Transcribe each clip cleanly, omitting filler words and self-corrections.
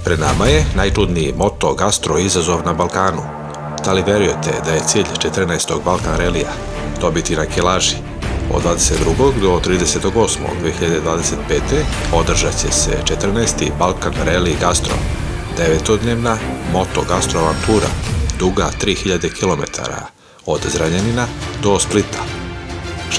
Pred nama je najčudniji moto gastro izazov na Balkanu. Da li verujete da je cilj 14. Balkan relija dobiti na kilaži? Od 22. do 38.2025. održat će se 14. Balkan Rally Gastro, 9-dnevna moto gastro avantura, duga 3000 km od Zrenjanina do Splita.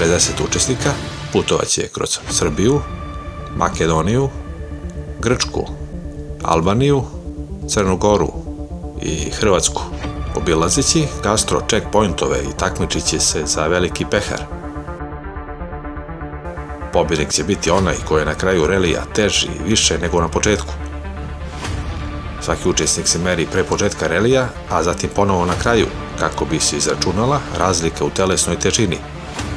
60 učesnika putovaće kroz Srbiju, Makedoniju, Grčku, Albaniju, Crnu Goru i Hrvatsku, obilazeći gastro checkpointove i takmičit će se za veliki pehar. Pobjednik će biti onaj koji je na kraju relija teži i više nego na početku. Svaki učesnik se meri pre početka relija, a zatim ponovo na kraju, kako bi se izračunala razlika u telesnoj težini.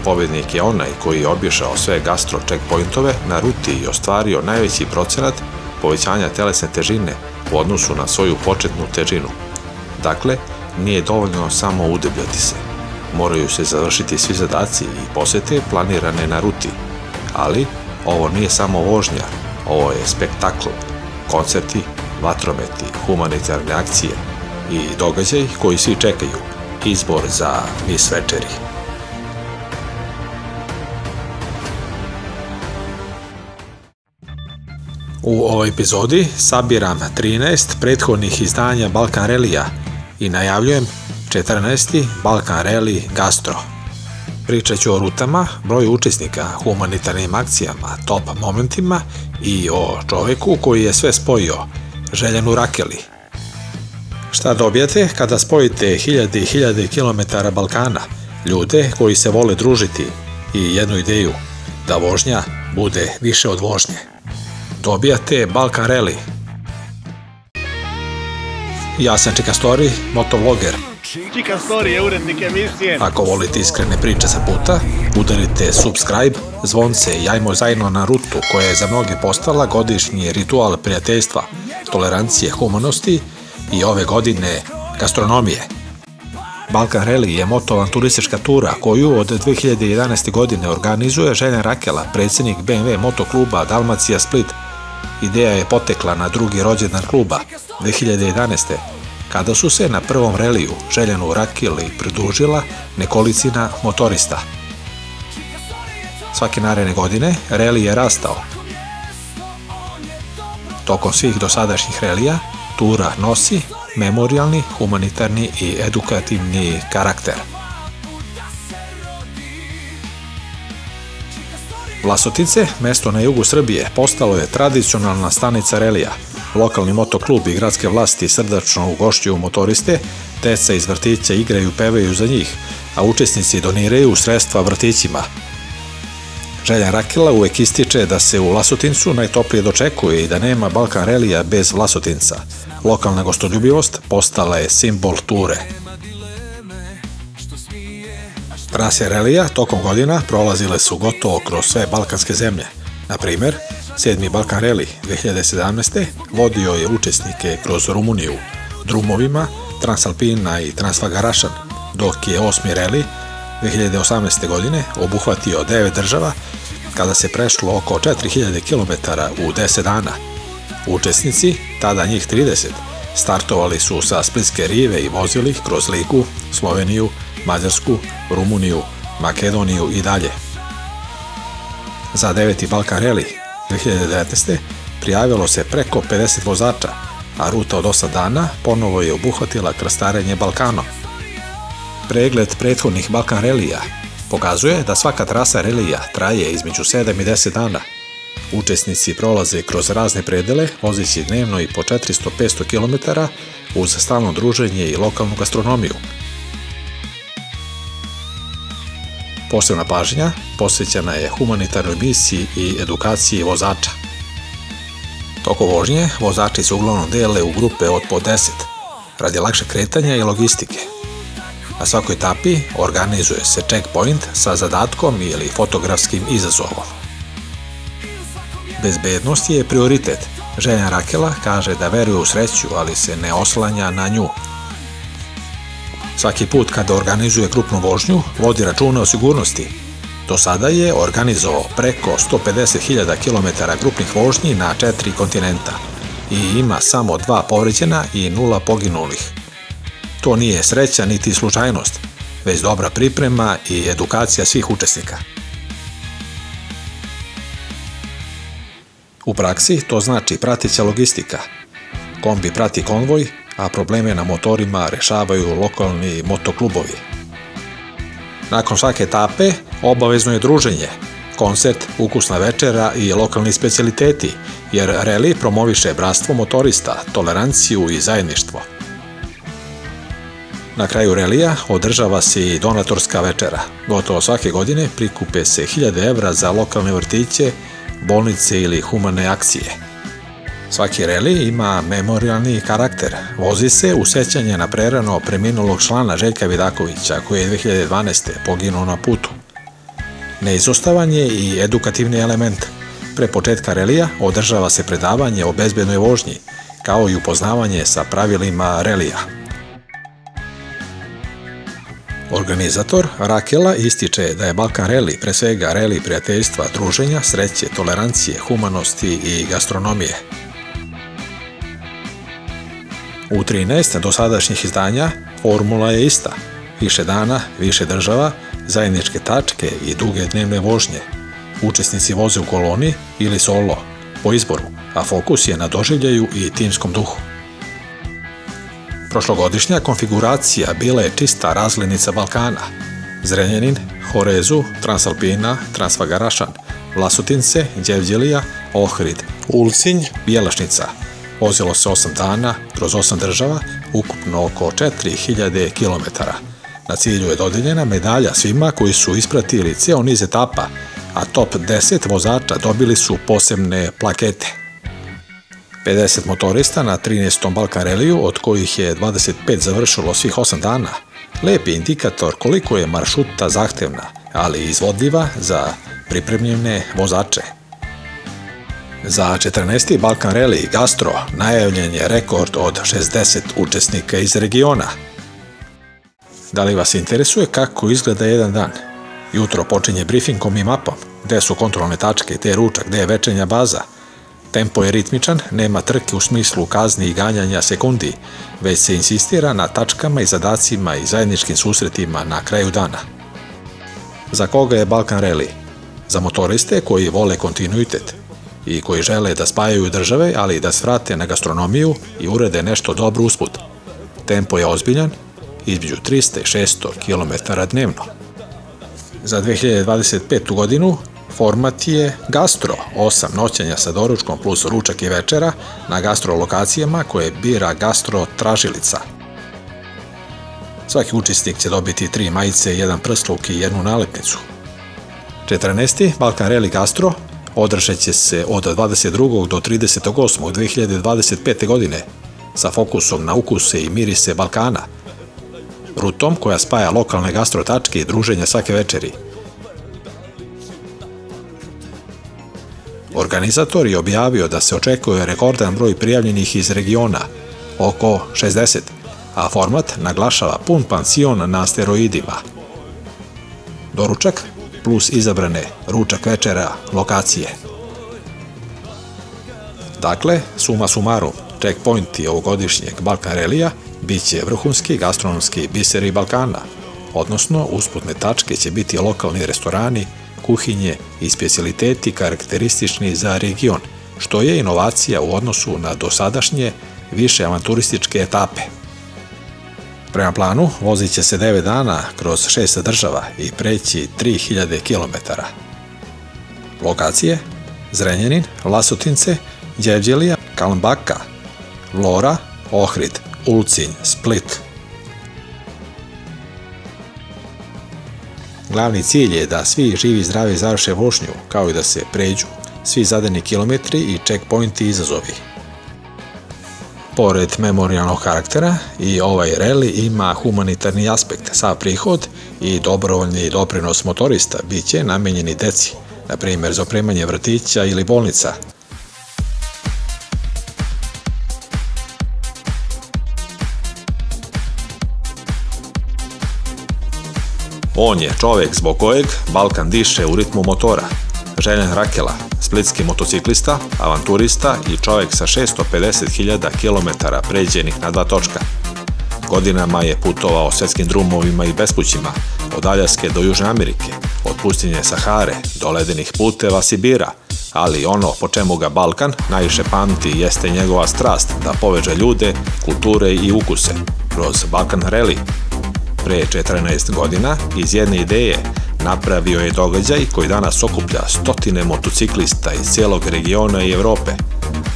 Pobjednik je onaj koji je obišao sve gastro checkpointove na ruti i ostvario najveći procenat povećanja telesne težine u odnosu na svoju početnu težinu. Dakle, nije dovoljno samo udebljati se. Moraju se završiti svi zadaci i posete planirane na ruti. Ali, ovo nije samo vožnja, ovo je spektakl, koncerti, vatrometi, humanitarne akcije i događaj koji svi čekaju, izbor za Miss večeri. U ovoj epizodi sabiram 13 prethodnih izdanja Balkan relija i najavljujem 14. Balkan Rally Gastro. Pričat ću o rutama, broju učesnika, humanitarnim akcijama, top momentima i o čoveku koji je sve spojio, Željanu Rakeli. Šta dobijate kada spojite hiljade i hiljade kilometara Balkana, ljude koji se vole družiti i jednu ideju, da vožnja bude više od vožnje. Dobijate Balkan Rally. Ja sam Čika Story, motovloger. Čika Story je urednik emisije. Ako volite iskrene priče sa puta, udarite subscribe, zvonce i ajmo zajedno na rutu koja je za mnoge postala godišnji ritual prijateljstva, tolerancije, humanosti i ove godine gastronomije. Balkan Rally je motoavanturistička tura koju od 2011. godine organizuje Željan Rakela, predsjednik BMW motokluba Dalmacija Split. Ideja je potekla na drugi rođendan kluba 2011. kada su se na prvom reliju Željanu Rakeli pridružila nekolicina motorista. Svake naredne godine reli je rastao. Tokom svih dosadašnjih relija tura nosi memorijalni, humanitarni i edukativni karakter. Vlasotince, mesto na jugu Srbije, postalo je tradicionalna stanica relija. Lokalni motoklub i gradske vlasti srdačno ugošćuju motoriste, deca iz vrtića igraju i pevaju za njih, a učesnici doniraju sredstva vrtićima. Željan Rakela uvek ističe da se u Vlasotincu najtoplije dočekuje i da nema Balkan relija bez Vlasotinca. Lokalna gostoljubivost postala je simbol ture. Trase relija tokom godina prolazile su gotovo kroz sve balkanske zemlje. Na primer, 7. Balkan Rally 2017. vodio je učesnike kroz Rumuniju, drumovima Transalpina i Transfagarašan, dok je 8. Rally 2018. godine obuhvatio 9 država kada se prešlo oko 4000 km u 10 dana. Učesnici, tada njih 30, startovali su sa Splitske rive i vozili ih kroz Ligu, Sloveniju, Mađarsku, Rumuniju, Makedoniju i dalje. Za 9. Balkan Rally 2019. prijavilo se preko 50 vozača, a ruta od 8 dana ponovo je obuhvatila krstarenje Balkanom. Pregled prethodnih Balkan relija pokazuje da svaka trasa relija traje između 7 i 10 dana. Učesnici prolaze kroz razne predele, vozeći dnevno i po 400-500 km uz stalno druženje i lokalnu gastronomiju. Posebna pažnja posvećena je humanitarnoj misiji i edukaciji vozača. Tokom vožnje vozači se uglavnom dele u grupe od po 10, radi lakšeg kretanja i logistike. Na svakoj etapi organizuje se checkpoint sa zadatkom ili fotografskim izazovom. Bezbednost je prioritet. Željan Rakela kaže da veruje u sreću, ali se ne oslanja na nju. Svaki put kada organizuje grupnu vožnju, vodi računa o sigurnosti. Do sada je organizovao preko 150.000 km grupnih vožnji na 4 kontinenta. i ima samo 2 povređena i 0 poginulih. To nije sreća niti slučajnost, već dobra priprema i edukacija svih učesnika. U praksi to znači prateća logistika. Kombi prati konvoj, a probleme na motorima rešavaju lokalni motoklubovi. Nakon svake etape obavezno je druženje, koncert, ukusna večera i lokalni specijaliteti, jer reli promoviše bratstvo motorista, toleranciju i zajedništvo. Na kraju relija održava se i donatorska večera. Gotovo svake godine prikupe se 1000 evra za lokalne vrtiće, bolnice ili humane akcije. Svaki reli ima memorijalni karakter. Vozi se u sećanje na prerano preminulog člana Željka Vidakovića, koji je 2012. poginuo na putu. Neizostavan je i edukativni element. Pre početka relija održava se predavanje o bezbednoj vožnji, kao i upoznavanje sa pravilima relija. Organizator Rakela ističe da je Balkan Reli pre svega reli prijateljstva, druženja, sreće, tolerancije, humanosti i gastronomije. U 13 dosadašnjih izdanja formula je ista. Više dana, više država, zajedničke tačke i duge dnevne vožnje. Učesnici voze u koloni ili solo, po izboru, a fokus je na doživljaju i timskom duhu. Prošlogodišnja konfiguracija bila je čista razglednica Balkana. Zrenjanin, Horezu, Transalpina, Transfagarašan, Vlasotince, Đevđelija, Ohrid, Ulcinj, Bjelašnica. Vozilo se 8 dana, kroz 8 država, ukupno oko 4000 km. Na cilju je dodeljena medalja svima koji su ispratili ceo niz etapa, a top 10 vozača dobili su posebne plakete. 50 motorista na 13. Balkan reliju, od kojih je 25 završilo svih 8 dana, lep je indikator koliko je maršruta zahtevna, ali izvodljiva za pripremljene vozače. Za 14. Balkan Reli Gastro najavljen je rekord od 60 učesnika iz regiona. Da li vas interesuje kako izgleda jedan dan? Jutro počinje brifingom i mapom, gde su kontrolne tačke, gde je ručak, gde je večernja baza. Tempo je ritmičan, nema trke u smislu kazni i ganjanja sekundi, već se insistira na tačkama i zadacima i zajedničkim susretima na kraju dana. Za koga je Balkan Reli? Za motoriste koji vole kontinuitet i koji žele da spajaju države, ali i da svrate na gastronomiju i urede nešto dobro usput. Tempo je ozbiljan, između 300 i 600 km dnevno. Za 2025. godinu format je Gastro, 8 noćenja sa doručkom plus ručak i večera na gastro lokacijama koje bira Gastro tražilica. Svaki učesnik će dobiti 3 majice, 1 prsluk i 1 nalepnicu. 14. Balkan Reli Gastro održat će se od 22. do 38. 2025. godine sa fokusom na ukuse i mirise Balkana, rutom koja spaja lokalne gastro tačke i druženja svake večeri. Organizator je objavio da se očekuje rekordan broj prijavljenih iz regiona, oko 60, a format naglašava pun pansion na steroidima. Doručak plus izabrane ručak večera lokacije. Dakle, suma sumarum, checkpointi ovogodišnjeg Balkan relija biće vrhunski gastronomski biseri Balkana, odnosno usputne tačke će biti lokalni restorani, kuhinje i specijaliteti karakteristični za region, što je inovacija u odnosu na dosadašnje više avanturističke etape. Prema planu, vozit će se 9 dana kroz 6 država i preći 3000 km. Lokacije: Zrenjanin, Vlasotince, Đevđelija, Kalmbaka, Vlora, Ohrid, Ulcinj, Split. Glavni cilj je da svi živi i zdravi završe vožnju, kao i da se pređu svi zadani kilometri i checkpointi izazovi. Pored memorijalnog karaktera, i ovaj reli ima humanitarni aspekt. Sav prihod i dobrovoljni doprinos motorista biće namenjeni deci, na primjer za opremanje vrtića ili bolnica. On je čovek zbog kojeg Balkan diše u ritmu motora. Željan Rakela, splitski motociklista, avanturista i čovjek sa 650.000 km pređenih na 2 točka. Godinama je putovao svjetskim drumovima i bespućima, od Aljaske do Južne Amerike, od pustinje Sahare do ledenih puteva Sibira, ali ono po čemu ga Balkan najviše pamti jeste njegova strast da poveže ljude, kulture i ukuse kroz Balkan Rally. Pre 14 godina iz jedne ideje napravio je događaj koji danas okuplja stotine motociklista iz cijelog regiona i Evrope.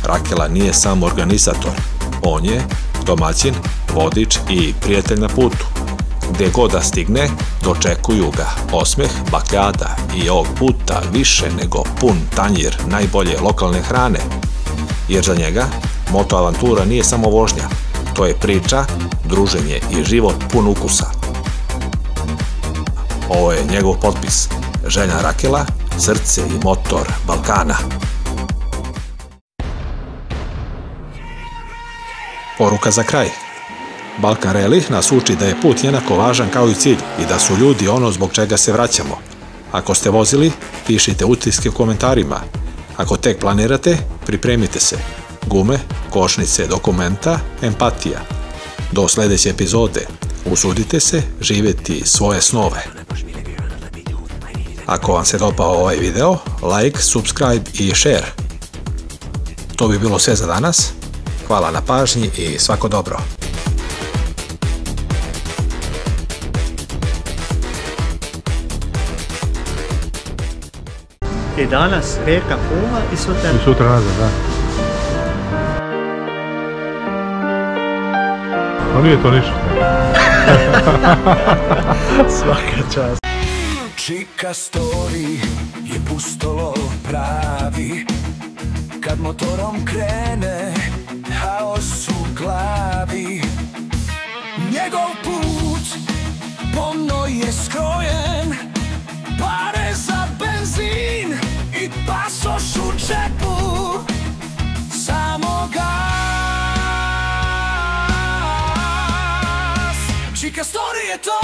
Rakela nije samo organizator, on je domaćin, vodič i prijatelj na putu. Gde god da stigne, dočekuju ga osmeh, bakljada i ovog puta više nego pun tanjir najbolje lokalne hrane. Jer za njega motoavantura nije samo vožnja, to je priča, druženje i život pun ukusa. Ovo je njegov potpis, Željan Rakela, srce i motor Balkana. Poruka za kraj. Balkan Rally nas uči da je put jednako važan kao i cilj i da su ljudi ono zbog čega se vraćamo. Ako ste vozili, pišite utiske u komentarima. Ako tek planirate, pripremite se. Gume, kočnice, dokumenta, empatija. Do sljedeće epizode, usudite se živjeti svoje snove. Ako vam se dopao ovaj video, like, subscribe i share. To bi bilo sve za danas. Hvala na pažnji i svako dobro. I danas Rijeka Pula i sutra... I sutra nazad, da. Pa nije to ništa. Svaka čast. Čika story je pustolo pravi. Kad motorom krene, haos u glavi. Njegov put pomno je skrojen, pare za benzin i pasoš u džepu, samo gas. Čika story je to.